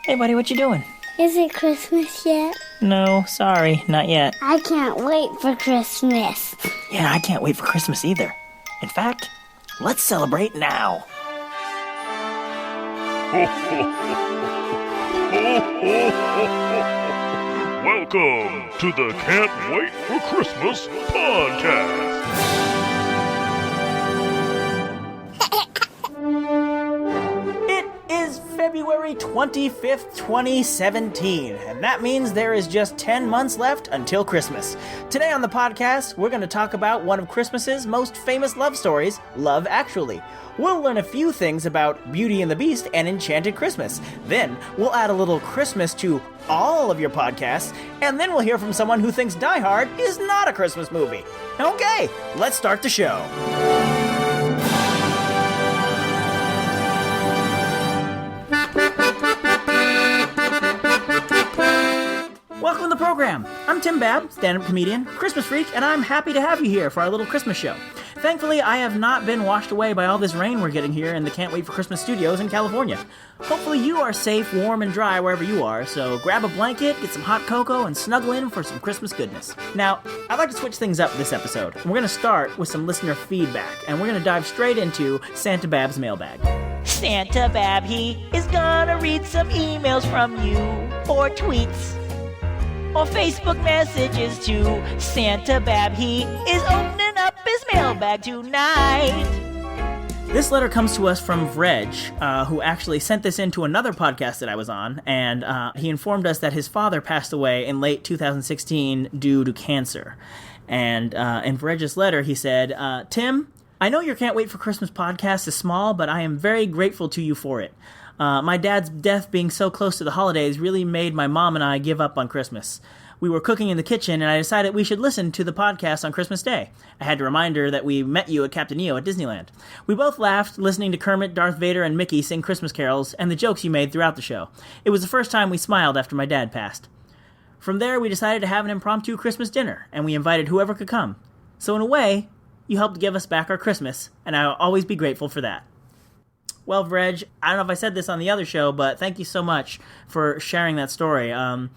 Hey, buddy, what you doing? Is it Christmas yet? No, sorry, not yet. I can't wait for Christmas. Yeah, I can't wait for Christmas either. In fact, let's celebrate now. Welcome to the Can't Wait for Christmas podcast. It is February 25th, 2017, and that means there is just 10 months left until Christmas. Today on the podcast, we're going to talk about one of Christmas's most famous love stories, Love Actually. We'll learn a few things about Beauty and the Beast and Enchanted Christmas. Then, we'll add a little Christmas to all of your podcasts, and then we'll hear from someone who thinks Die Hard is not a Christmas movie. Okay, let's start the show. Welcome to the program. I'm Tim Babb, stand-up comedian, Christmas freak, and I'm happy to have you here for our little Christmas show. Thankfully, I have not been washed away by all this rain we're getting here in the Can't Wait for Christmas studios in California. Hopefully you are safe, warm, and dry wherever you are, so grab a blanket, get some hot cocoa, and snuggle in for some Christmas goodness. Now, I'd like to switch things up this episode. We're going to start with some listener feedback, and we're going to dive straight into Santa Babb's mailbag. Santa Babb, he is gonna read some emails from you, or tweets, or Facebook messages too. Santa Babb, he is opening up his mailbag tonight. This letter comes to us from Vreg, who actually sent this into another podcast that I was on, and he informed us that his father passed away in late 2016 due to cancer. And in Vreg's letter, he said, Tim, I know your Can't Wait for Christmas podcast is small, but I am very grateful to you for it. My dad's death being so close to the holidays really made my mom and I give up on Christmas. We were cooking in the kitchen, and I decided we should listen to the podcast on Christmas Day. I had to remind her that we met you at Captain EO at Disneyland. We both laughed, listening to Kermit, Darth Vader, and Mickey sing Christmas carols, and the jokes you made throughout the show. It was the first time we smiled after my dad passed. From there, we decided to have an impromptu Christmas dinner, and we invited whoever could come. So in a way, you helped give us back our Christmas, and I'll always be grateful for that. Well, Vreg, I don't know if I said this on the other show, but thank you so much for sharing that story. I'm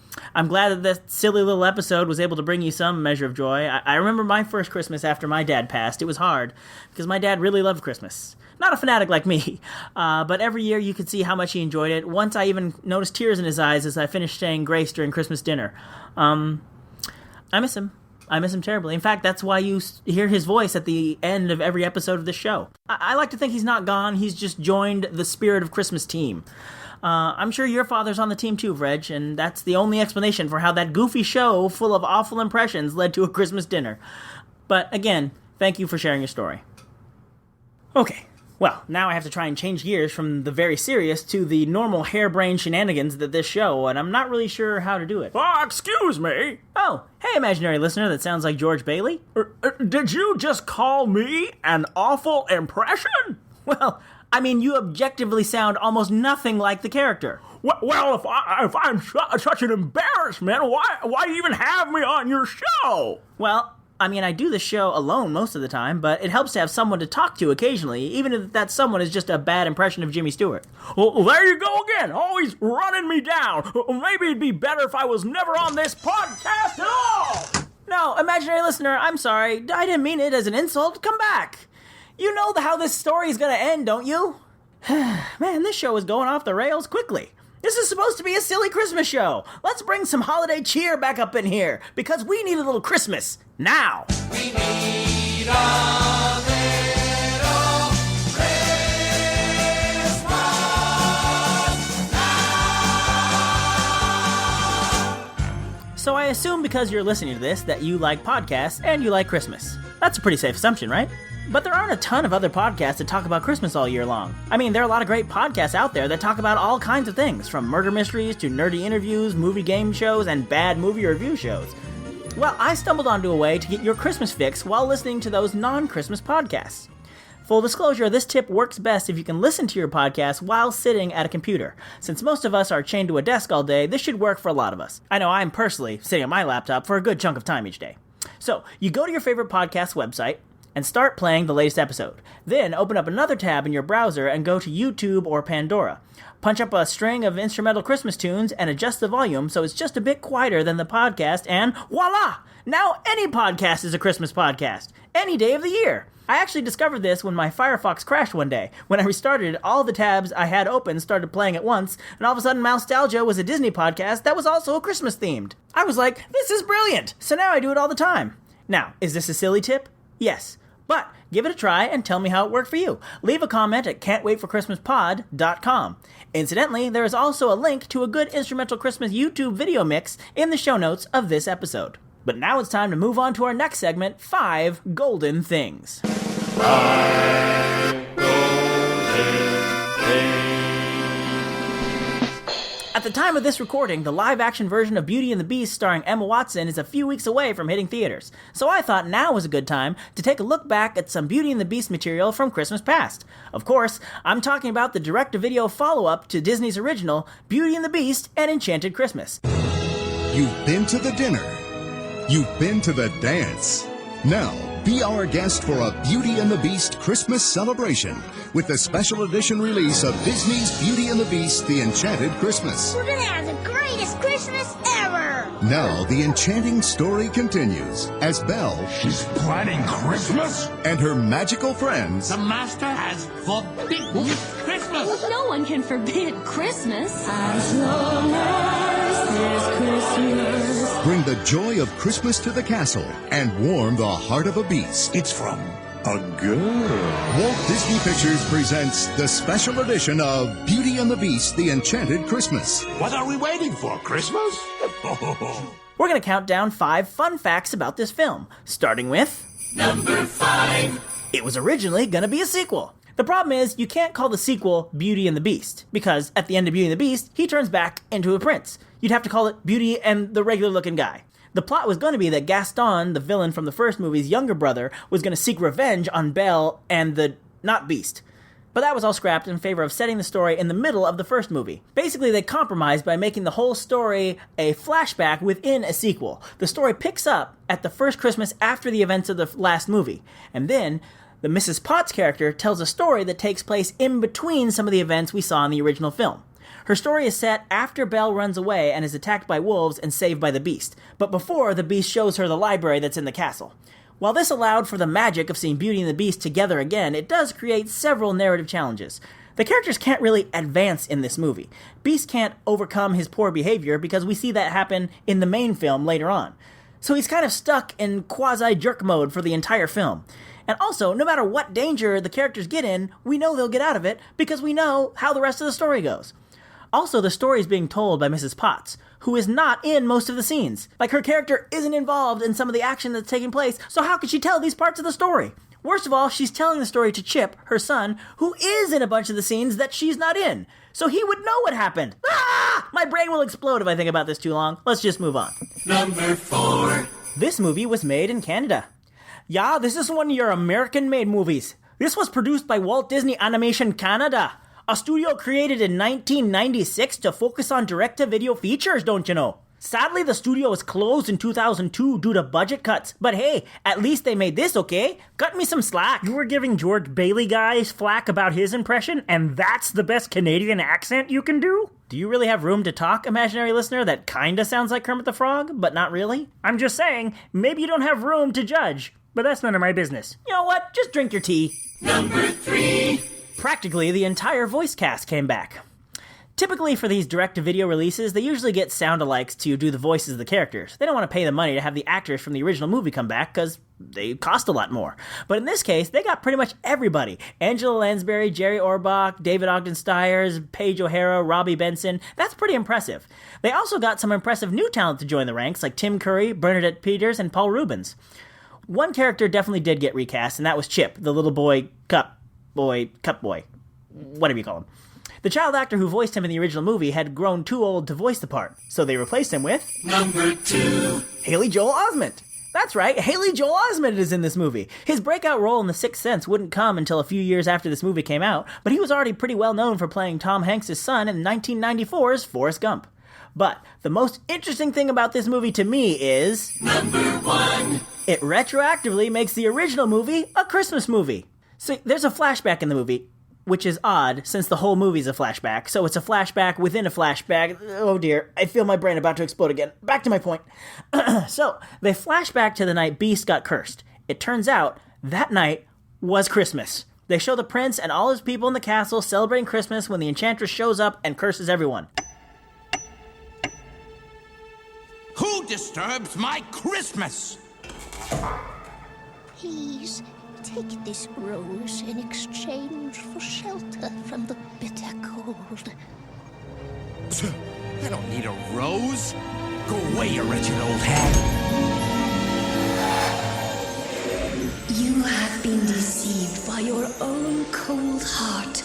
glad that this silly little episode was able to bring you some measure of joy. I remember my first Christmas after my dad passed. It was hard, because my dad really loved Christmas. Not a fanatic like me, but every year you could see how much he enjoyed it. Once I even noticed tears in his eyes as I finished saying grace during Christmas dinner. I miss him. I miss him terribly. In fact, that's why you hear his voice at the end of every episode of this show. I like to think he's not gone. He's just joined the Spirit of Christmas team. I'm sure your father's on the team too, Vreg, and that's the only explanation for how that goofy show full of awful impressions led to a Christmas dinner. But again, thank you for sharing your story. Okay. Well, now I have to try and change gears from the very serious to the normal harebrained shenanigans that this show, and I'm not really sure how to do it. Excuse me. Oh, hey, imaginary listener that sounds like George Bailey. Did you just call me an awful impression? Well, I mean, you objectively sound almost nothing like the character. Well, if I'm such an embarrassment, why even have me on your show? Well, I mean, I do the show alone most of the time, but it helps to have someone to talk to occasionally, even if that someone is just a bad impression of Jimmy Stewart. Well, there you go again, always running me down. Maybe it'd be better if I was never on this podcast at all. No, imaginary listener, I'm sorry. I didn't mean it as an insult. Come back. You know how this story is going to end, don't you? Man, this show is going off the rails quickly. This is supposed to be a silly Christmas show. Let's bring some holiday cheer back up in here, because we need a little Christmas now. We need a little Christmas now. So I assume because you're listening to this that you like podcasts and you like Christmas. That's a pretty safe assumption, right? But there aren't a ton of other podcasts that talk about Christmas all year long. I mean, there are a lot of great podcasts out there that talk about all kinds of things, from murder mysteries to nerdy interviews, movie game shows, and bad movie review shows. Well, I stumbled onto a way to get your Christmas fix while listening to those non-Christmas podcasts. Full disclosure, this tip works best if you can listen to your podcast while sitting at a computer. Since most of us are chained to a desk all day, this should work for a lot of us. I know I'm personally sitting at my laptop for a good chunk of time each day. So, you go to your favorite podcast website, and start playing the latest episode. Then open up another tab in your browser and go to YouTube or Pandora. Punch up a string of instrumental Christmas tunes and adjust the volume so it's just a bit quieter than the podcast, and voila! Now any podcast is a Christmas podcast, any day of the year. I actually discovered this when my Firefox crashed one day. When I restarted it, all the tabs I had open started playing at once, and all of a sudden Moustalgia was a Disney podcast that was also Christmas themed. I was like, this is brilliant! So now I do it all the time. Now, is this a silly tip? Yes. But give it a try and tell me how it worked for you. Leave a comment at can'twaitforchristmaspod.com. Incidentally, there is also a link to a good instrumental Christmas YouTube video mix in the show notes of this episode. But now it's time to move on to our next segment, 5 Golden Things. 5 golden things. At the time of this recording, the live-action version of Beauty and the Beast starring Emma Watson is a few weeks away from hitting theaters. So I thought now was a good time to take a look back at some Beauty and the Beast material from Christmas past. Of course, I'm talking about the direct-to-video follow-up to Disney's original Beauty and the Beast and Enchanted Christmas. You've been to the dinner. You've been to the dance. Now, be our guest for a Beauty and the Beast Christmas celebration with the special edition release of Disney's Beauty and the Beast, The Enchanted Christmas. We're gonna have the greatest Christmas ever! Now, the enchanting story continues as Belle She's planning Christmas? and her magical friends The master has forbidden Christmas. No one can forbid Christmas. As long as there's Christmas. bring the joy of Christmas to the castle and warm the heart of a beast. It's from a girl. Walt Disney Pictures presents the special edition of Beauty and the Beast, The Enchanted Christmas. What are we waiting for, Christmas? We're going to count down 5 fun facts about this film, starting with... Number 5. It was originally going to be a sequel. The problem is, you can't call the sequel Beauty and the Beast, because at the end of Beauty and the Beast, he turns back into a prince. You'd have to call it Beauty and the regular-looking guy. The plot was going to be that Gaston, the villain from the first movie's younger brother, was going to seek revenge on Belle and the not Beast. But that was all scrapped in favor of setting the story in the middle of the first movie. Basically, they compromised by making the whole story a flashback within a sequel. The story picks up at the first Christmas after the events of the last movie, and then the Mrs. Potts character tells a story that takes place in between some of the events we saw in the original film. Her story is set after Belle runs away and is attacked by wolves and saved by the Beast, but before the Beast shows her the library that's in the castle. While this allowed for the magic of seeing Beauty and the Beast together again, it does create several narrative challenges. The characters can't really advance in this movie. Beast can't overcome his poor behavior because we see that happen in the main film later on. So he's kind of stuck in quasi-jerk mode for the entire film. And also, no matter what danger the characters get in, we know they'll get out of it because we know how the rest of the story goes. Also, the story is being told by Mrs. Potts, who is not in most of the scenes. Like, her character isn't involved in some of the action that's taking place, so how could she tell these parts of the story? Worst of all, she's telling the story to Chip, her son, who is in a bunch of the scenes that she's not in. So he would know what happened. Ah! My brain will explode if I think about this too long. Let's just move on. Number 4. This movie was made in Canada. Yeah, this is one of your American-made movies. This was produced by Walt Disney Animation Canada, a studio created in 1996 to focus on direct-to-video features, don't you know? Sadly, the studio was closed in 2002 due to budget cuts, but hey, at least they made this, okay? Cut me some slack. You were giving George Bailey guys flack about his impression, and that's the best Canadian accent you can do? Do you really have room to talk, imaginary listener, that kinda sounds like Kermit the Frog, but not really? I'm just saying, maybe you don't have room to judge, but that's none of my business. You know what? Just drink your tea. Number 3. Practically the entire voice cast came back. Typically for these direct-to-video releases, they usually get sound-alikes to do the voices of the characters. They don't want to pay the money to have the actors from the original movie come back, because they cost a lot more. But in this case, they got pretty much everybody. Angela Lansbury, Jerry Orbach, David Ogden Stiers, Paige O'Hara, Robbie Benson. That's pretty impressive. They also got some impressive new talent to join the ranks, like Tim Curry, Bernadette Peters, and Paul Rubens. One character definitely did get recast, and that was Chip, the little cup boy, whatever you call him. The child actor who voiced him in the original movie had grown too old to voice the part, so they replaced him with... Number 2. Haley Joel Osment. That's right, Haley Joel Osment is in this movie. His breakout role in The Sixth Sense wouldn't come until a few years after this movie came out, but he was already pretty well known for playing Tom Hanks' son in 1994's Forrest Gump. But the most interesting thing about this movie to me is... Number 1. It retroactively makes the original movie a Christmas movie. So there's a flashback in the movie, which is odd since the whole movie's a flashback. So it's a flashback within a flashback. Oh dear, I feel my brain about to explode again. Back to my point. So they flash back to the night Beast got cursed. It turns out that night was Christmas. They show the prince and all his people in the castle celebrating Christmas when the enchantress shows up and curses everyone. Who disturbs my Christmas? Please, take this rose in exchange for shelter from the bitter cold. I don't need a rose. Go away, you wretched old hag. You have been deceived by your own cold heart.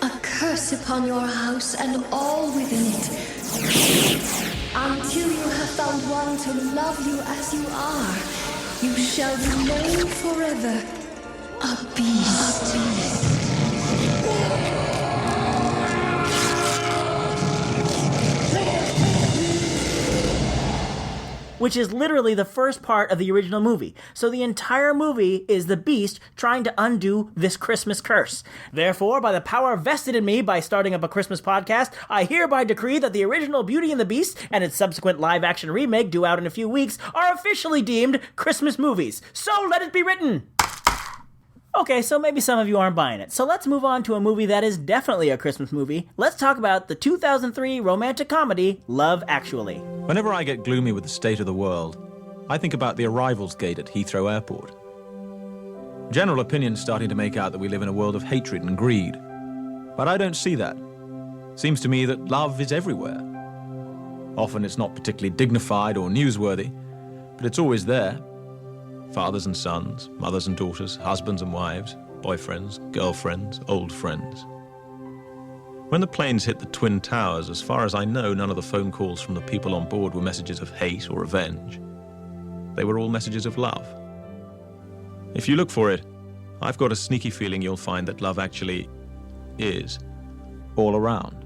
A curse upon your house and all within it. Until you have found one to love you as you are, you shall remain forever a beast. Which is literally the first part of the original movie. So the entire movie is the Beast trying to undo this Christmas curse. Therefore, by the power vested in me by starting up a Christmas podcast, I hereby decree that the original Beauty and the Beast and its subsequent live-action remake due out in a few weeks are officially deemed Christmas movies. So let it be written! Okay, so maybe some of you aren't buying it. So let's move on to a movie that is definitely a Christmas movie. Let's talk about the 2003 romantic comedy, Love Actually. Whenever I get gloomy with the state of the world, I think about the arrivals gate at Heathrow Airport. General opinion's starting to make out that we live in a world of hatred and greed. But I don't see that. Seems to me that love is everywhere. Often it's not particularly dignified or newsworthy, but it's always there. Fathers and sons, mothers and daughters, husbands and wives, boyfriends, girlfriends, old friends. When the planes hit the Twin Towers, as far as I know, none of the phone calls from the people on board were messages of hate or revenge. They were all messages of love. If you look for it, I've got a sneaky feeling you'll find that love actually is all around.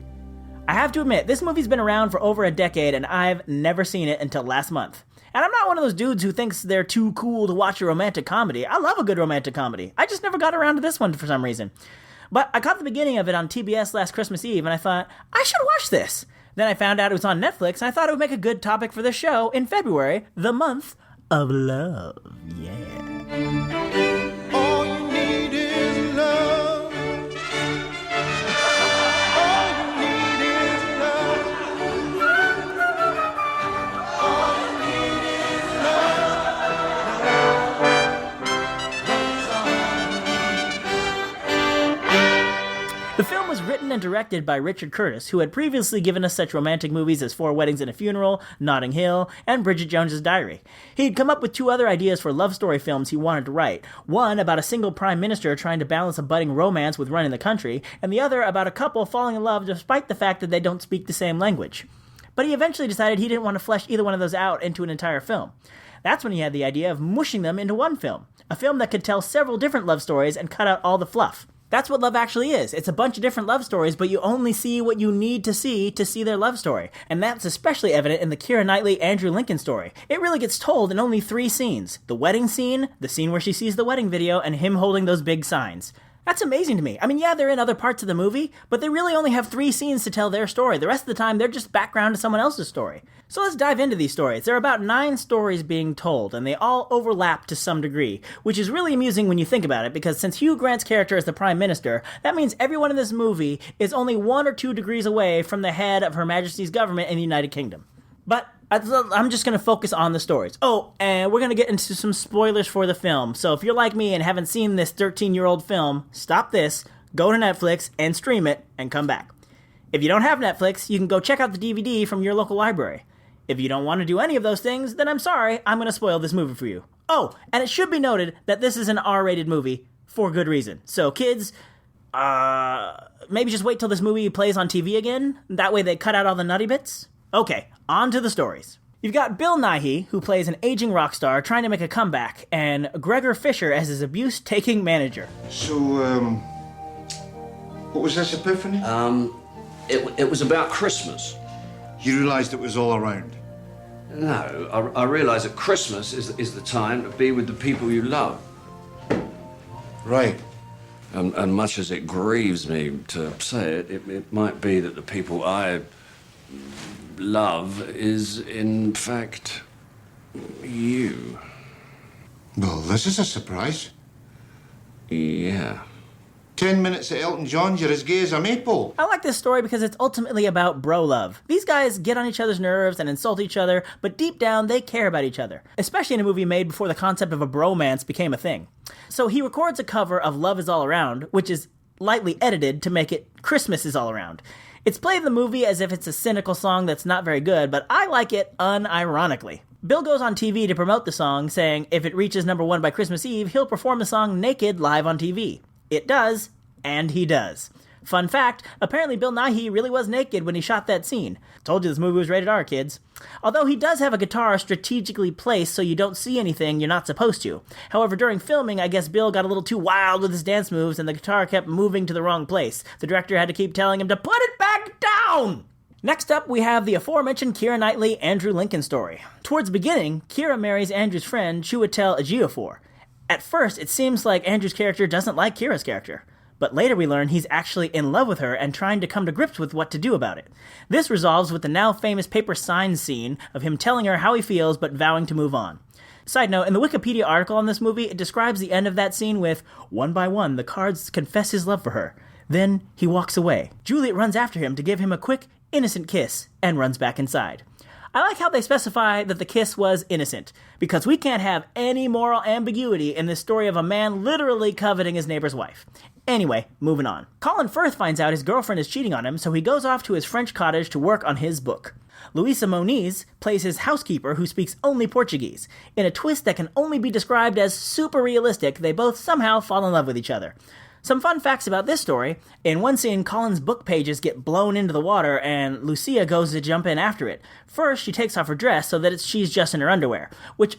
I have to admit, this movie's been around for over a decade and I've never seen it until last month. And I'm not one of those dudes who thinks they're too cool to watch a romantic comedy. I love a good romantic comedy. I just never got around to this one for some reason. But I caught the beginning of it on TBS last Christmas Eve, and I thought, I should watch this. Then I found out it was on Netflix, and I thought it would make a good topic for this show in February, the month of love. Yeah. All you need is love. All you need is love. All you need is The film was written and directed by Richard Curtis, who had previously given us such romantic movies as Four Weddings and a Funeral, Notting Hill, and Bridget Jones's Diary. He'd come up with two other ideas for love story films he wanted to write. One about a single prime minister trying to balance a budding romance with running the country, and the other about a couple falling in love despite the fact that they don't speak the same language. But he eventually decided he didn't want to flesh either one of those out into an entire film. That's when he had the idea of mushing them into one film. A film that could tell several different love stories and cut out all the fluff. That's what Love Actually is. It's a bunch of different love stories, but you only see what you need to see their love story. And that's especially evident in the Keira Knightley-Andrew Lincoln story. It really gets told in only 3 scenes. The wedding scene, the scene where she sees the wedding video, and him holding those big signs. That's amazing to me. I mean, yeah, they're in other parts of the movie, but they really only have 3 scenes to tell their story. The rest of the time, they're just background to someone else's story. So let's dive into these stories. There are about 9 stories being told, and they all overlap to some degree, which is really amusing when you think about it, because since Hugh Grant's character is the Prime Minister, that means everyone in this movie is only 1 or 2 degrees away from the head of Her Majesty's government in the United Kingdom. But I'm just going to focus on the stories. Oh, and we're going to get into some spoilers for the film. So if you're like me and haven't seen this 13-year-old film, stop this, go to Netflix and stream it, and come back. If you don't have Netflix, you can go check out the DVD from your local library. If you don't want to do any of those things, then I'm sorry, I'm going to spoil this movie for you. Oh, and it should be noted that this is an R-rated movie for good reason. So kids, maybe just wait till this movie plays on TV again. That way they cut out all the nutty bits. Okay, on to the stories. You've got Bill Nighy, who plays an aging rock star trying to make a comeback, and Gregor Fisher as his abuse-taking manager. So, what was this epiphany? It was about Christmas. You realised it was all around? No, I realise that Christmas is the time to be with the people you love. Right. And much as it grieves me to say it, it might be that the people I love is, in fact, you. Well, this is a surprise. Yeah. 10 minutes at Elton John's, you're as gay as a maple. I like this story because it's ultimately about bro love. These guys get on each other's nerves and insult each other, but deep down they care about each other, especially in a movie made before the concept of a bromance became a thing. So he records a cover of Love Is All Around, which is lightly edited to make it Christmas Is All Around. It's played in the movie as if it's a cynical song that's not very good, but I like it unironically. Bill goes on TV to promote the song, saying if it reaches #1 by Christmas Eve, he'll perform the song naked live on TV. It does, and he does. Fun fact, apparently Bill Nighy really was naked when he shot that scene. Told you this movie was rated R, kids. Although he does have a guitar strategically placed so you don't see anything you're not supposed to. However, during filming, I guess Bill got a little too wild with his dance moves and the guitar kept moving to the wrong place. The director had to keep telling him to put it back down! Next up, we have the aforementioned Keira Knightley, Andrew Lincoln story. Towards the beginning, Keira marries Andrew's friend, Chiwetel Ejiofor. At first, it seems like Andrew's character doesn't like Keira's character. But later we learn he's actually in love with her and trying to come to grips with what to do about it. This resolves with the now famous paper sign scene of him telling her how he feels but vowing to move on. Side note, in the Wikipedia article on this movie, it describes the end of that scene with, one by one, the cards confess his love for her. Then he walks away. Juliet runs after him to give him a quick, innocent kiss and runs back inside. I like how they specify that the kiss was innocent, because we can't have any moral ambiguity in this story of a man literally coveting his neighbor's wife. Anyway, moving on. Colin Firth finds out his girlfriend is cheating on him, so he goes off to his French cottage to work on his book. Luisa Moniz plays his housekeeper who speaks only Portuguese. In a twist that can only be described as super realistic, they both somehow fall in love with each other. Some fun facts about this story. In one scene, Colin's book pages get blown into the water and Lucia goes to jump in after it. First, she takes off her dress so that she's just in her underwear, which,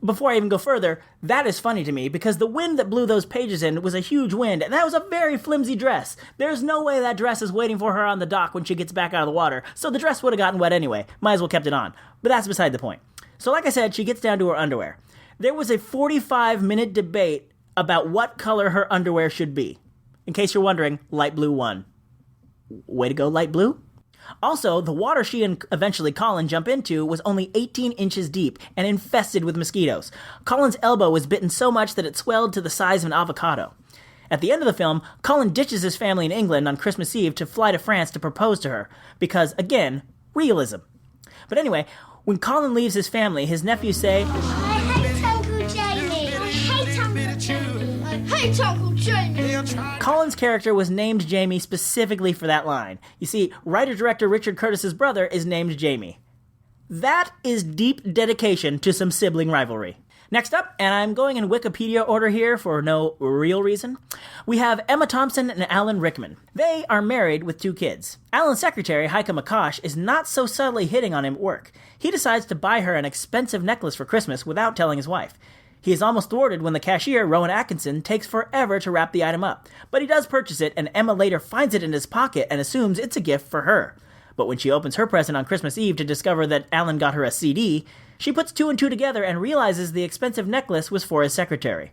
before I even go further, that is funny to me because the wind that blew those pages in was a huge wind and that was a very flimsy dress. There's no way that dress is waiting for her on the dock when she gets back out of the water, so the dress would have gotten wet anyway. Might as well kept it on. But that's beside the point. So like I said, she gets down to her underwear. There was a 45-minute debate about what color her underwear should be. In case you're wondering, light blue won. Way to go, light blue. Also, the water she and eventually Colin jump into was only 18 inches deep and infested with mosquitoes. Colin's elbow was bitten so much that it swelled to the size of an avocado. At the end of the film, Colin ditches his family in England on Christmas Eve to fly to France to propose to her, because, again, realism. But anyway, when Colin leaves his family, his nephews say, Uncle Jamie. Colin's character was named Jamie specifically for that line. You see, writer-director Richard Curtis's brother is named Jamie. That is deep dedication to some sibling rivalry. Next up, and I'm going in Wikipedia order here for no real reason, we have Emma Thompson and Alan Rickman. They are married with 2 kids. Alan's secretary, Heike McCosh, is not so subtly hitting on him at work. He decides to buy her an expensive necklace for Christmas without telling his wife. He is almost thwarted when the cashier, Rowan Atkinson, takes forever to wrap the item up. But he does purchase it, and Emma later finds it in his pocket and assumes it's a gift for her. But when she opens her present on Christmas Eve to discover that Alan got her a CD, she puts 2 and 2 together and realizes the expensive necklace was for his secretary.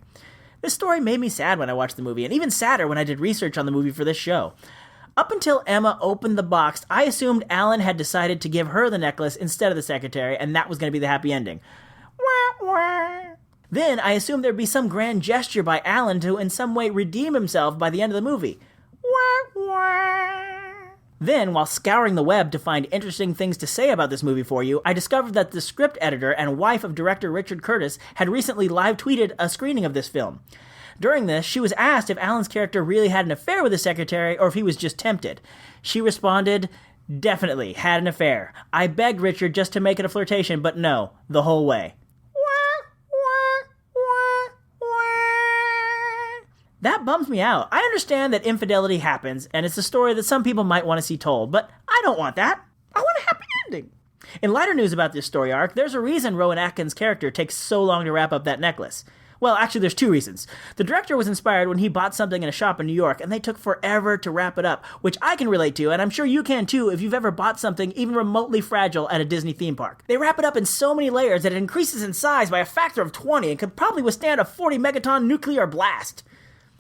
This story made me sad when I watched the movie, and even sadder when I did research on the movie for this show. Up until Emma opened the box, I assumed Alan had decided to give her the necklace instead of the secretary, and that was going to be the happy ending. Wah, wah. Then I assumed there'd be some grand gesture by Alan to in some way redeem himself by the end of the movie. Wah, wah. Then, while scouring the web to find interesting things to say about this movie for you, I discovered that the script editor and wife of director Richard Curtis had recently live tweeted a screening of this film. During this, she was asked if Alan's character really had an affair with his secretary or if he was just tempted. She responded, "Definitely had an affair. I begged Richard just to make it a flirtation, but no, the whole way." That bums me out. I understand that infidelity happens, and it's a story that some people might want to see told, but I don't want that. I want a happy ending. In lighter news about this story arc, there's a reason Rowan Atkin's character takes so long to wrap up that necklace. Well, actually, there's two reasons. The director was inspired when he bought something in a shop in New York, and they took forever to wrap it up, which I can relate to, and I'm sure you can too if you've ever bought something even remotely fragile at a Disney theme park. They wrap it up in so many layers that it increases in size by a factor of 20 and could probably withstand a 40 megaton nuclear blast.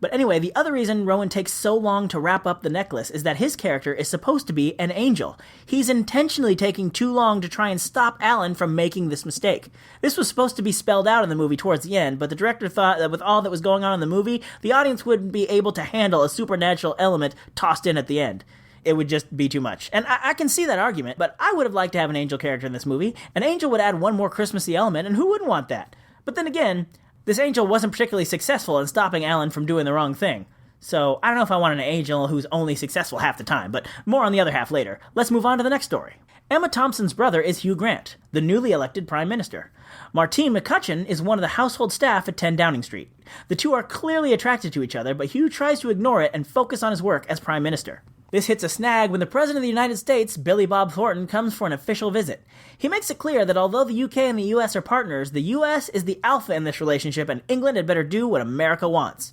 But anyway, the other reason Rowan takes so long to wrap up the necklace is that his character is supposed to be an angel. He's intentionally taking too long to try and stop Alan from making this mistake. This was supposed to be spelled out in the movie towards the end, but the director thought that with all that was going on in the movie, the audience wouldn't be able to handle a supernatural element tossed in at the end. It would just be too much. And I can see that argument, but I would have liked to have an angel character in this movie. An angel would add one more Christmassy element, and who wouldn't want that? But then again, this angel wasn't particularly successful in stopping Alan from doing the wrong thing. So I don't know if I want an angel who's only successful half the time, but more on the other half later. Let's move on to the next story. Emma Thompson's brother is Hugh Grant, the newly elected Prime Minister. Martine McCutcheon is one of the household staff at 10 Downing Street. The two are clearly attracted to each other, but Hugh tries to ignore it and focus on his work as Prime Minister. This hits a snag when the President of the United States, Billy Bob Thornton, comes for an official visit. He makes it clear that although the UK and the US are partners, the US is the alpha in this relationship and England had better do what America wants.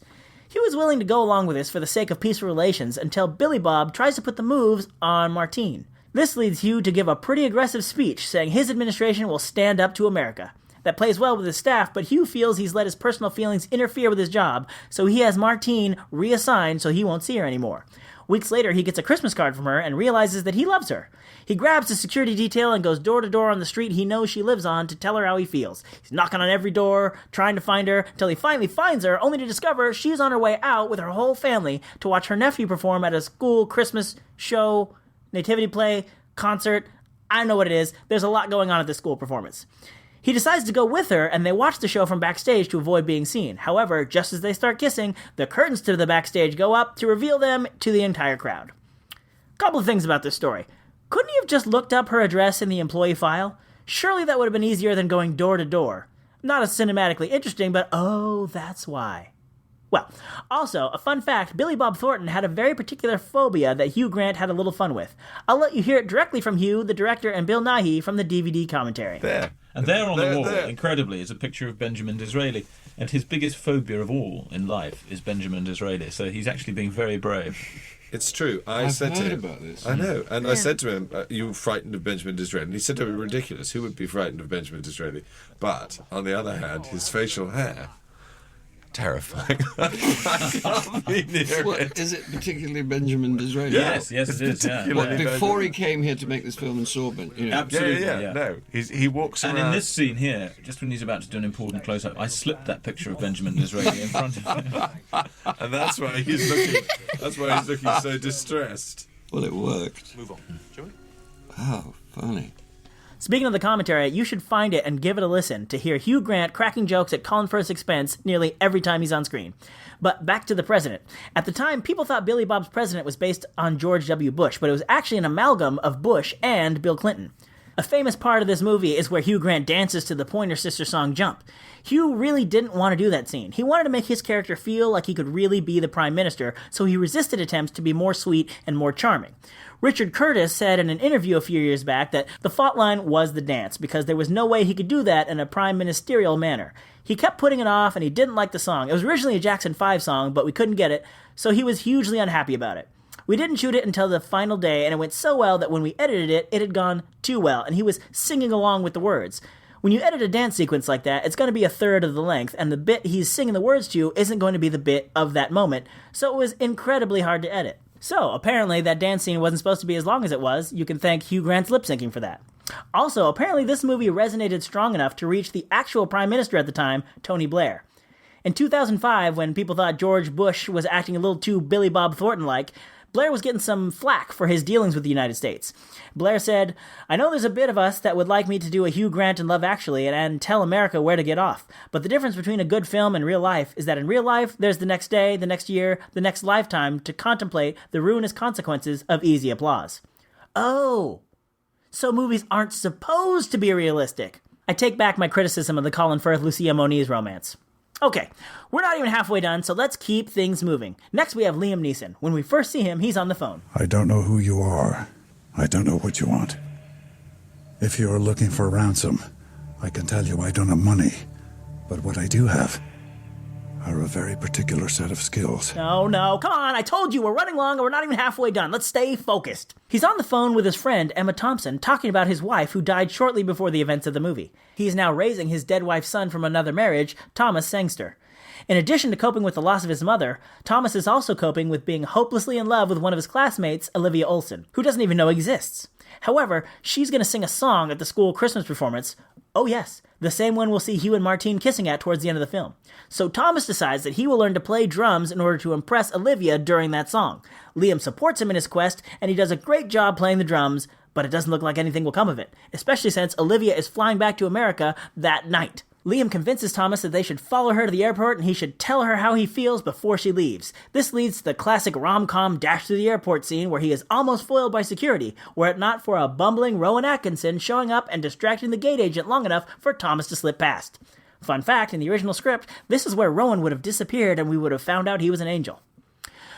He was willing to go along with this for the sake of peaceful relations until Billy Bob tries to put the moves on Martine. This leads Hugh to give a pretty aggressive speech saying his administration will stand up to America. That plays well with his staff, but Hugh feels he's let his personal feelings interfere with his job, so he has Martine reassigned so he won't see her anymore. Weeks later, he gets a Christmas card from her and realizes that he loves her. He grabs the security detail and goes door to door on the street he knows she lives on to tell her how he feels. He's knocking on every door, trying to find her, until he finally finds her, only to discover she's on her way out with her whole family to watch her nephew perform at a school Christmas show, nativity play, concert. I don't know what it is. There's a lot going on at this school performance. He decides to go with her, and they watch the show from backstage to avoid being seen. However, just as they start kissing, the curtains to the backstage go up to reveal them to the entire crowd. Couple of things about this story. Couldn't he have just looked up her address in the employee file? Surely that would have been easier than going door to door. Not as cinematically interesting, but oh, that's why. Well, also, a fun fact, Billy Bob Thornton had a very particular phobia that Hugh Grant had a little fun with. I'll let you hear it directly from Hugh, the director, and Bill Nighy from the DVD commentary. There. And there on the wall, incredibly, is a picture of Benjamin Disraeli. And his biggest phobia of all in life is Benjamin Disraeli. So he's actually being very brave. It's true. I've heard about this. I know. And I said to him, you frightened of Benjamin Disraeli? And he said, oh, ridiculous. Who would be frightened of Benjamin Disraeli? But, on the other hand, his facial hair... terrifying. I can't be near it. Is it particularly Benjamin Disraeli? Yes, it is. Yeah. What, before he came here to make this film and saw it? You know? Absolutely. Yeah. No, he walks around. And in this scene here, just when he's about to do an important close-up, I slipped that picture of Benjamin Disraeli in front of him. And that's why he's looking. That's why he's looking so distressed. Well, it worked. Move on, shall we? Oh, funny. Speaking of the commentary, you should find it and give it a listen to hear Hugh Grant cracking jokes at Colin Firth's expense nearly every time he's on screen. But back to the president. At the time, people thought Billy Bob's president was based on George W. Bush, but it was actually an amalgam of Bush and Bill Clinton. A famous part of this movie is where Hugh Grant dances to the Pointer Sisters song Jump. Hugh really didn't want to do that scene. He wanted to make his character feel like he could really be the prime minister, so he resisted attempts to be more sweet and more charming. Richard Curtis said in an interview a few years back that the fault line was the dance, because there was no way he could do that in a prime ministerial manner. He kept putting it off, and he didn't like the song. It was originally a Jackson 5 song, but we couldn't get it, so he was hugely unhappy about it. We didn't shoot it until the final day, and it went so well that when we edited it, it had gone too well, and he was singing along with the words. When you edit a dance sequence like that, it's going to be a third of the length, and the bit he's singing the words to isn't going to be the bit of that moment, so it was incredibly hard to edit. So, apparently that dance scene wasn't supposed to be as long as it was. You can thank Hugh Grant's lip-syncing for that. Also, apparently this movie resonated strong enough to reach the actual prime minister at the time, Tony Blair. In 2005, when people thought George Bush was acting a little too Billy Bob Thornton-like, Blair was getting some flack for his dealings with the United States. Blair said, "I know there's a bit of us that would like me to do a Hugh Grant in Love Actually and tell America where to get off. But the difference between a good film and real life is that in real life, there's the next day, the next year, the next lifetime to contemplate the ruinous consequences of easy applause." Oh, so movies aren't supposed to be realistic. I take back my criticism of the Colin Firth-Lucia Moniz romance. Okay, we're not even halfway done, so let's keep things moving. Next we have Liam Neeson. When we first see him, he's on the phone. I don't know who you are. I don't know what you want. If you are looking for ransom, I can tell you I don't have money. But what I do have are a very particular set of skills. No, come on, I told you, we're running long and we're not even halfway done. Let's stay focused. He's on the phone with his friend, Emma Thompson, talking about his wife who died shortly before the events of the movie. He is now raising his dead wife's son from another marriage, Thomas Sangster. In addition to coping with the loss of his mother, Thomas is also coping with being hopelessly in love with one of his classmates, Olivia Olson, who doesn't even know exists. However, she's going to sing a song at the school Christmas performance. Oh yes, the same one we'll see Hugh and Martine kissing at towards the end of the film. So Thomas decides that he will learn to play drums in order to impress Olivia during that song. Liam supports him in his quest, and he does a great job playing the drums, but it doesn't look like anything will come of it, especially since Olivia is flying back to America that night. Liam convinces Thomas that they should follow her to the airport and he should tell her how he feels before she leaves. This leads to the classic rom-com dash through the airport scene where he is almost foiled by security, were it not for a bumbling Rowan Atkinson showing up and distracting the gate agent long enough for Thomas to slip past. Fun fact, in the original script, this is where Rowan would have disappeared and we would have found out he was an angel.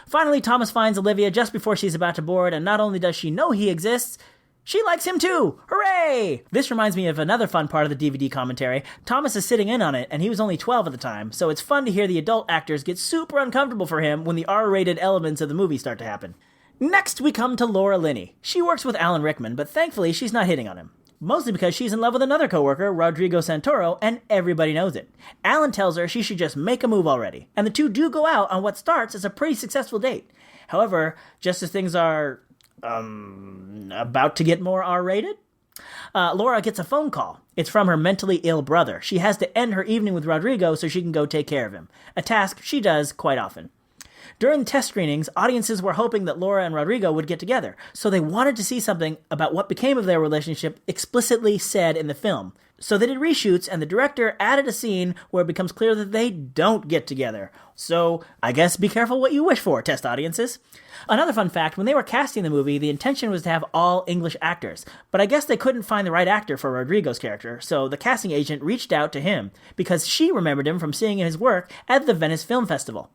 Finally, Thomas finds Olivia just before she's about to board, and not only does she know he exists, she likes him too! Hooray! This reminds me of another fun part of the DVD commentary. Thomas is sitting in on it, and he was only 12 at the time, so it's fun to hear the adult actors get super uncomfortable for him when the R-rated elements of the movie start to happen. Next, we come to Laura Linney. She works with Alan Rickman, but thankfully she's not hitting on him. Mostly because she's in love with another coworker, Rodrigo Santoro, and everybody knows it. Alan tells her she should just make a move already, and the two do go out on what starts as a pretty successful date. However, just as things are about to get more R-rated, Laura gets a phone call. It's from her mentally ill brother. She has to end her evening with Rodrigo so she can go take care of him, a task she does quite often. During the test screenings, audiences were hoping that Laura and Rodrigo would get together, so they wanted to see something about what became of their relationship explicitly said in the film. So they did reshoots, and the director added a scene where it becomes clear that they don't get together. So, I guess be careful what you wish for, test audiences. Another fun fact, when they were casting the movie, the intention was to have all English actors, but I guess they couldn't find the right actor for Rodrigo's character, so the casting agent reached out to him, because she remembered him from seeing his work at the Venice Film Festival.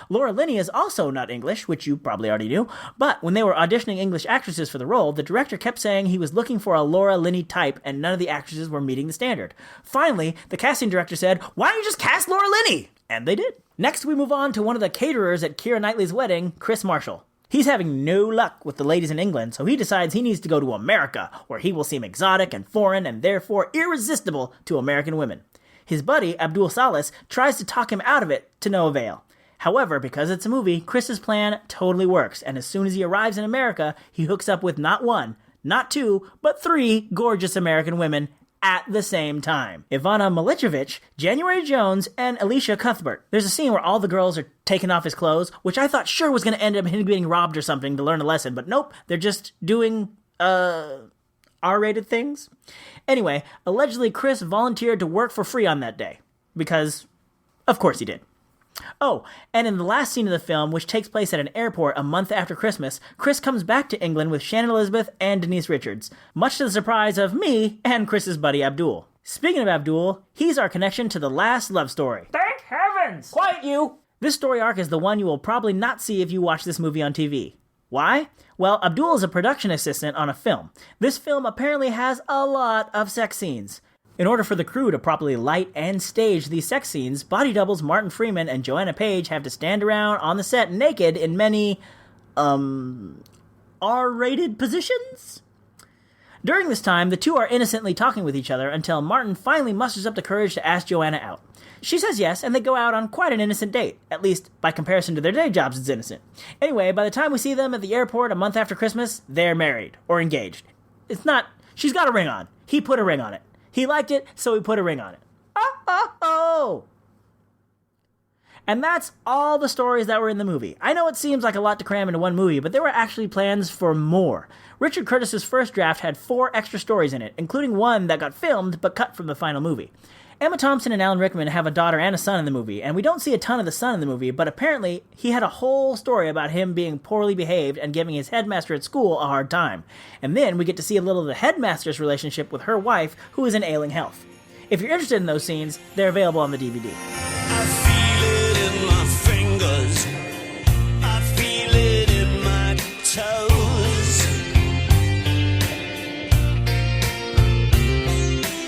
Laura Linney is also not English, which you probably already knew, but when they were auditioning English actresses for the role, the director kept saying he was looking for a Laura Linney type, and none of the actresses were meeting the standard. Finally, the casting director said, "Why don't you just cast Laura Linney?" And they did. Next, we move on to one of the caterers at Keira Knightley's wedding, Chris Marshall. He's having no luck with the ladies in England, so he decides he needs to go to America, where he will seem exotic and foreign and therefore irresistible to American women. His buddy, Abdul Salas, tries to talk him out of it to no avail. However, because it's a movie, Chris's plan totally works, and as soon as he arrives in America, he hooks up with not one, not two, but three gorgeous American women at the same time. Ivana Milicevic, January Jones, and Alicia Cuthbert. There's a scene where all the girls are taking off his clothes, which I thought sure was going to end up him getting robbed or something to learn a lesson, but nope, they're just doing, R-rated things. Anyway, allegedly Chris volunteered to work for free on that day, because of course he did. Oh, and in the last scene of the film, which takes place at an airport a month after Christmas, Chris comes back to England with Shannon Elizabeth and Denise Richards, much to the surprise of me and Chris's buddy Abdul. Speaking of Abdul, he's our connection to the last love story. Thank heavens! Quiet you! This story arc is the one you will probably not see if you watch this movie on TV. Why? Well, Abdul is a production assistant on a film. This film apparently has a lot of sex scenes. In order for the crew to properly light and stage these sex scenes, body doubles Martin Freeman and Joanna Page have to stand around on the set naked in many, R-rated positions? During this time, the two are innocently talking with each other until Martin finally musters up the courage to ask Joanna out. She says yes, and they go out on quite an innocent date. At least, by comparison to their day jobs, it's innocent. Anyway, by the time we see them at the airport a month after Christmas, they're married, or engaged. It's not, she's got a ring on. He put a ring on it. He liked it, so he put a ring on it. Oh! And that's all the stories that were in the movie. I know it seems like a lot to cram into one movie, but there were actually plans for more. Richard Curtis's first draft had 4 extra stories in it, including one that got filmed but cut from the final movie. Emma Thompson and Alan Rickman have a daughter and a son in the movie, and we don't see a ton of the son in the movie, but apparently he had a whole story about him being poorly behaved and giving his headmaster at school a hard time. And then we get to see a little of the headmaster's relationship with her wife, who is in ailing health. If you're interested in those scenes, they're available on the DVD. I feel it in my fingers. I feel it in my toes.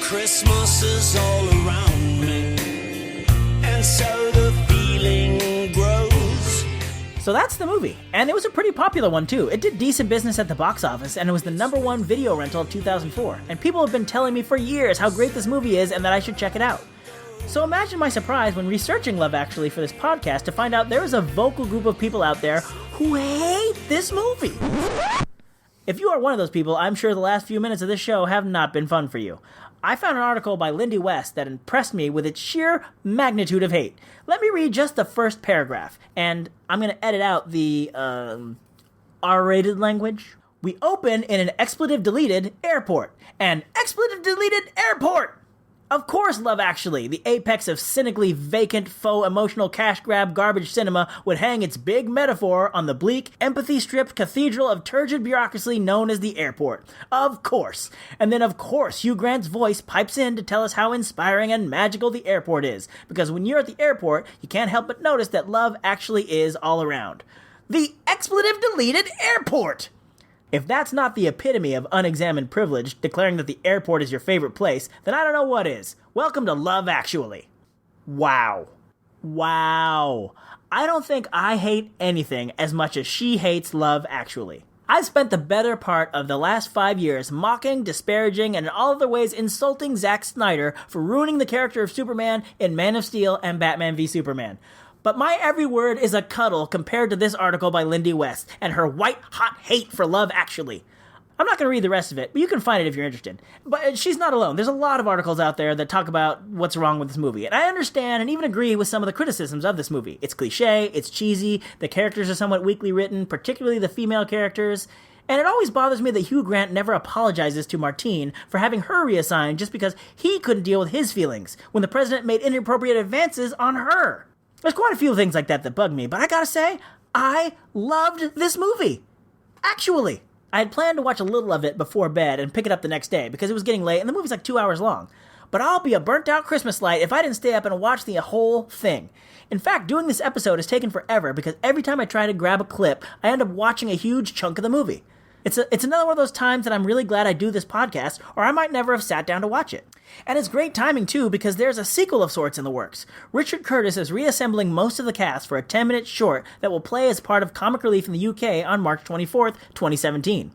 Christmas is all around me, and so the feeling So that's the movie, and it was a pretty popular one too. It did decent business at the box office, and it was the #1 video rental of 2004, and people have been telling me for years how great this movie is and that I should check it out. So imagine my surprise when researching Love Actually for this podcast to find out there is a vocal group of people out there who hate this movie. If you are one of those people, I'm sure the last few minutes of this show have not been fun for you. I found an article by Lindy West that impressed me with its sheer magnitude of hate. Let me read just the first paragraph, and I'm going to edit out the R-rated language. We open in an expletive-deleted airport. An expletive-deleted airport! Of course, Love Actually, the apex of cynically vacant, faux emotional cash grab garbage cinema, would hang its big metaphor on the bleak, empathy-stripped cathedral of turgid bureaucracy known as the airport. Of course. And then of course Hugh Grant's voice pipes in to tell us how inspiring and magical the airport is. Because when you're at the airport, you can't help but notice that love actually is all around. The expletive-deleted airport! If that's not the epitome of unexamined privilege, declaring that the airport is your favorite place, then I don't know what is. Welcome to Love Actually. Wow. Wow. I don't think I hate anything as much as she hates Love Actually. I spent the better part of the last 5 years mocking, disparaging, and in all other ways insulting Zack Snyder for ruining the character of Superman in Man of Steel and Batman v Superman. But my every word is a cuddle compared to this article by Lindy West and her white-hot hate for Love Actually. I'm not going to read the rest of it, but you can find it if you're interested. But she's not alone. There's a lot of articles out there that talk about what's wrong with this movie. And I understand and even agree with some of the criticisms of this movie. It's cliche, it's cheesy, the characters are somewhat weakly written, particularly the female characters. And it always bothers me that Hugh Grant never apologizes to Martine for having her reassigned just because he couldn't deal with his feelings when the president made inappropriate advances on her. There's quite a few things like that bug me, but I gotta say, I loved this movie. Actually, I had planned to watch a little of it before bed and pick it up the next day because it was getting late and the movie's like 2 hours long. But I'll be a burnt-out Christmas light if I didn't stay up and watch the whole thing. In fact, doing this episode has taken forever because every time I try to grab a clip, I end up watching a huge chunk of the movie. It's another one of those times that I'm really glad I do this podcast, or I might never have sat down to watch it. And it's great timing, too, because there's a sequel of sorts in the works. Richard Curtis is reassembling most of the cast for a 10-minute short that will play as part of Comic Relief in the UK on March 24th, 2017.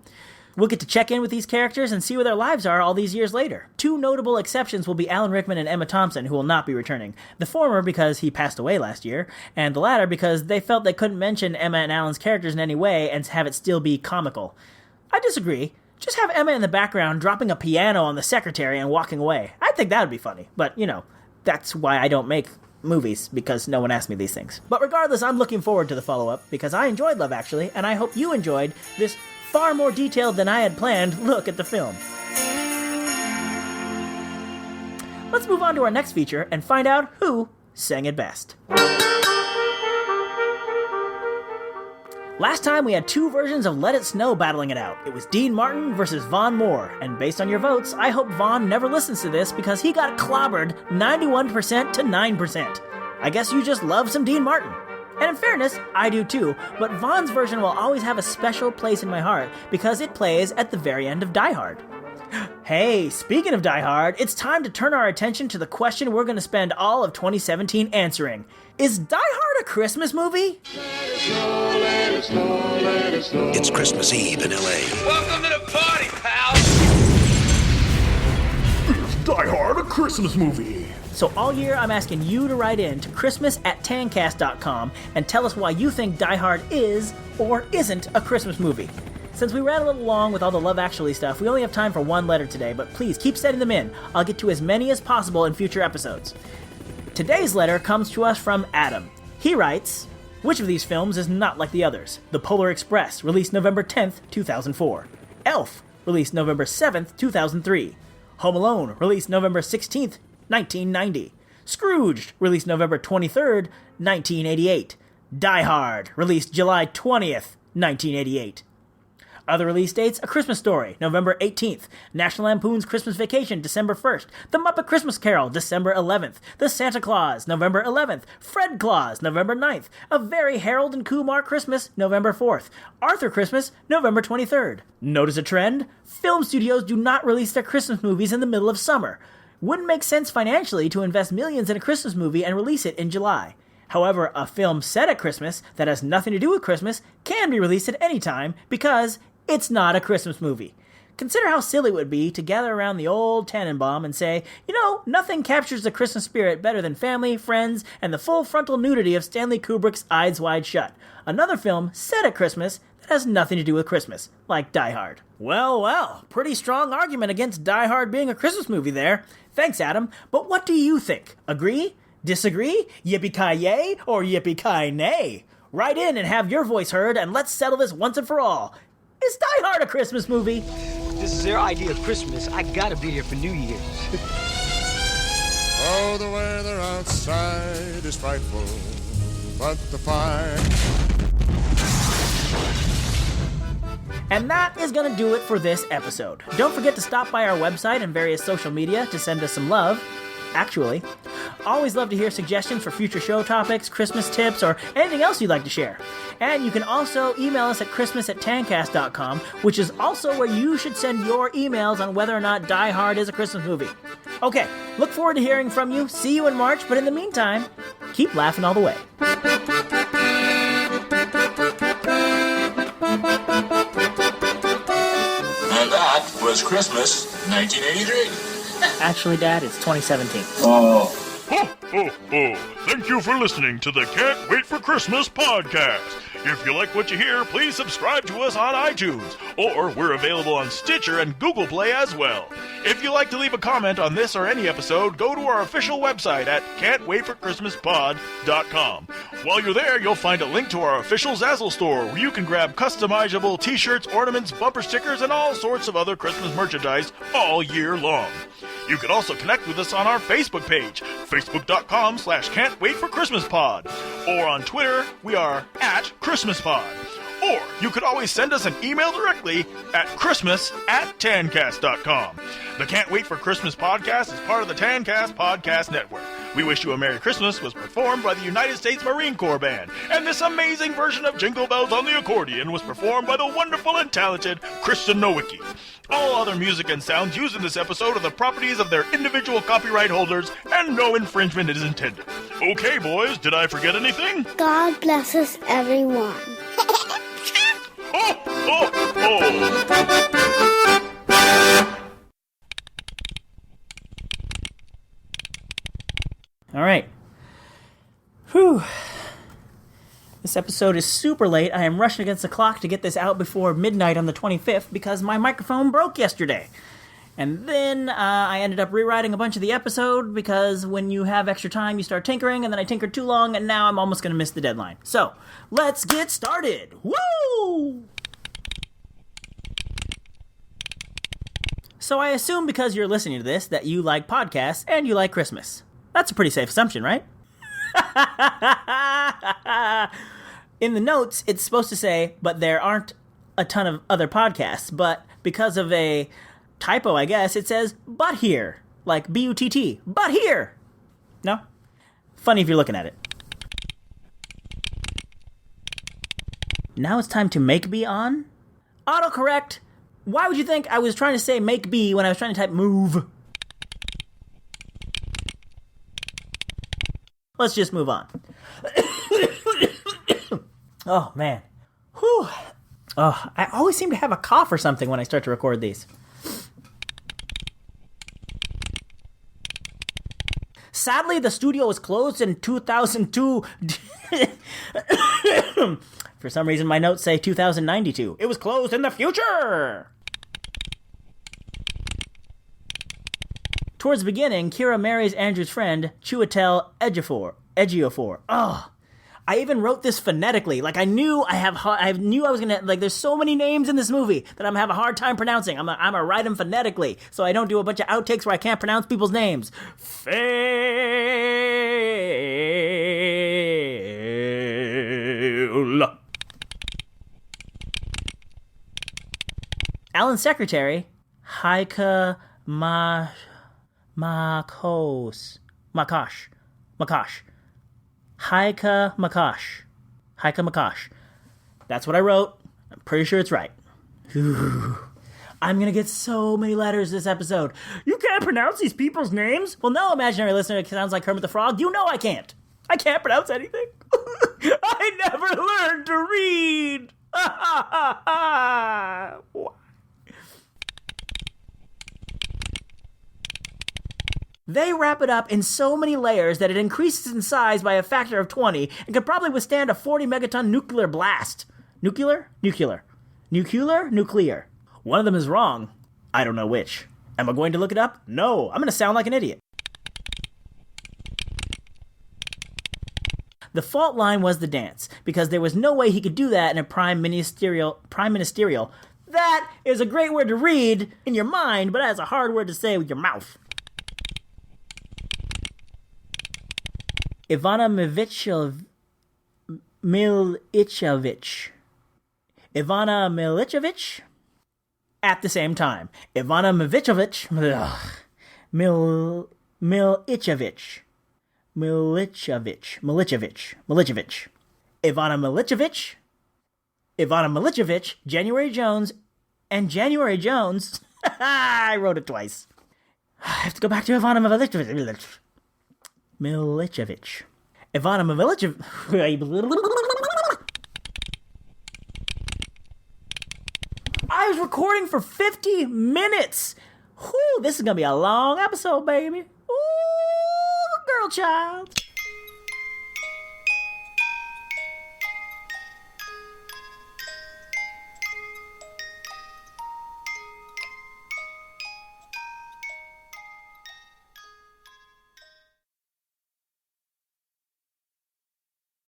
We'll get to check in with these characters and see where their lives are all these years later. Two notable exceptions will be Alan Rickman and Emma Thompson, who will not be returning. The former because he passed away last year, and the latter because they felt they couldn't mention Emma and Alan's characters in any way and have it still be comical. I disagree. Just have Emma in the background dropping a piano on the secretary and walking away. I think that would be funny. But, that's why I don't make movies, because no one asked me these things. But regardless, I'm looking forward to the follow-up, because I enjoyed Love Actually, and I hope you enjoyed this far more detailed than I had planned look at the film. Let's move on to our next feature and find out who sang it best. Last time we had two versions of Let It Snow battling it out. It was Dean Martin versus Vaughn Moore, and based on your votes, I hope Vaughn never listens to this because he got clobbered 91% to 9%. I guess you just love some Dean Martin. And in fairness, I do too, but Vaughn's version will always have a special place in my heart because it plays at the very end of Die Hard. Hey, speaking of Die Hard, it's time to turn our attention to the question we're going to spend all of 2017 answering. Is Die Hard a Christmas movie? It's Christmas Eve in L.A. Welcome to the party, pal! Is Die Hard a Christmas movie? So all year I'm asking you to write in to christmas@tancast.com and tell us why you think Die Hard is or isn't a Christmas movie. Since we ran a little long with all the Love Actually stuff, we only have time for one letter today, but please keep sending them in. I'll get to as many as possible in future episodes. Today's letter comes to us from Adam. He writes, which of these films is not like the others? The Polar Express, released November 10th, 2004. Elf, released November 7th, 2003. Home Alone, released November 16th, 1990. Scrooged, released November 23rd, 1988. Die Hard, released July 20th, 1988. Other release dates, A Christmas Story, November 18th, National Lampoon's Christmas Vacation, December 1st, The Muppet Christmas Carol, December 11th, The Santa Claus, November 11th, Fred Claus, November 9th, A Very Harold and Kumar Christmas, November 4th, Arthur Christmas, November 23rd. Notice a trend? Film studios do not release their Christmas movies in the middle of summer. Wouldn't make sense financially to invest millions in a Christmas movie and release it in July. However, a film set at Christmas that has nothing to do with Christmas can be released at any time because it's not a Christmas movie. Consider how silly it would be to gather around the old Tannenbaum and say, nothing captures the Christmas spirit better than family, friends, and the full frontal nudity of Stanley Kubrick's Eyes Wide Shut. Another film set at Christmas that has nothing to do with Christmas, like Die Hard. Well, pretty strong argument against Die Hard being a Christmas movie there. Thanks, Adam. But what do you think? Agree? Disagree? Yippee-ki-yay or yippee-ki-nay? Write in and have your voice heard, and let's settle this once and for all. Is Die Hard a Christmas movie? This is their idea of Christmas. I gotta be here for New Year's. Oh, the weather outside is frightful, but the fire... And that is going to do it for this episode. Don't forget to stop by our website and various social media to send us some love. Actually, always love to hear suggestions for future show topics, Christmas tips, or anything else you'd like to share. And you can also email us at christmas@tancast.com, which is also where you should send your emails on whether or not Die Hard is a Christmas movie. Okay, look forward to hearing from you. See you in March, but in the meantime, keep laughing all the way. And that was Christmas 1983. Actually, Dad, it's 2017. Oh. Thank you for listening to the Can't Wait for Christmas podcast. If you like what you hear, please subscribe to us on iTunes, or we're available on Stitcher and Google Play as well. If you'd like to leave a comment on this or any episode, go to our official website at can'twaitforchristmaspod.com. While you're there, you'll find a link to our official Zazzle store, where you can grab customizable t-shirts, ornaments, bumper stickers, and all sorts of other Christmas merchandise all year long. You can also connect with us on our Facebook page, facebook.com/can'twaitforchristmaspod. Or on Twitter, we are @ChristmasPod. Or you could always send us an email directly at christmas@tancast.com. The Can't Wait for Christmas podcast is part of the Tancast Podcast Network. We Wish You a Merry Christmas was performed by the United States Marine Corps Band, and this amazing version of Jingle Bells on the accordion was performed by the wonderful and talented Kristen Nowicki. All other music and sounds used in this episode are the properties of their individual copyright holders, and no infringement is intended. Okay, boys, did I forget anything? God bless us, everyone. Ho, ho, ho! All right. Whew. This episode is super late. I am rushing against the clock to get this out before midnight on the 25th because my microphone broke yesterday. And then I ended up rewriting a bunch of the episode because when you have extra time, you start tinkering, and then I tinkered too long, and now I'm almost going to miss the deadline. So, let's get started. Woo! So I assume because you're listening to this that you like podcasts and you like Christmas. That's a pretty safe assumption, right? In the notes, it's supposed to say, but there aren't a ton of other podcasts. But because of a typo, I guess, it says, but here. Like B-U-T-T. But here. No? Funny if you're looking at it. Now it's time to make be on. Autocorrect. Why would you think I was trying to say make be when I was trying to type move? Let's just move on. Oh, man. Whew. Oh, I always seem to have a cough or something when I start to record these. Sadly, the studio was closed in 2002. For some reason, my notes say 2092. It was closed in the future! Towards the beginning, Kira marries Andrew's friend, Chiwetel Ejiofor. Oh, I even wrote this phonetically. Like, I knew I was gonna, like, there's so many names in this movie that I'm gonna have a hard time pronouncing. I'm gonna write them phonetically, so I don't do a bunch of outtakes where I can't pronounce people's names. Fail. Alan's secretary, Heike Makash. Heike Makash. That's what I wrote. I'm pretty sure it's right. Whew. I'm gonna get so many letters this episode. You can't pronounce these people's names? Well, no, imaginary listener, it sounds like Kermit the Frog. You know I can't. I can't pronounce anything. I never learned to read. They wrap it up in so many layers that it increases in size by a factor of 20 and could probably withstand a 40 megaton nuclear blast. Nuclear? Nuclear. Nuclear? Nuclear. One of them is wrong. I don't know which. Am I going to look it up? No, I'm going to sound like an idiot. The fault line was the dance, because there was no way he could do that in a prime ministerial. That is a great word to read in your mind, but that's a hard word to say with your mouth. Ivana Milicevic. At the same time. Ivana Milicevic. Milicevic. Ivana Milicevic, January Jones, and January Jones. I wrote it twice. I have to go back to Ivana Milicevic. Ivana Milicevic. I was recording for 50 minutes. Whew, this is going to be a long episode, baby. Ooh, girl child.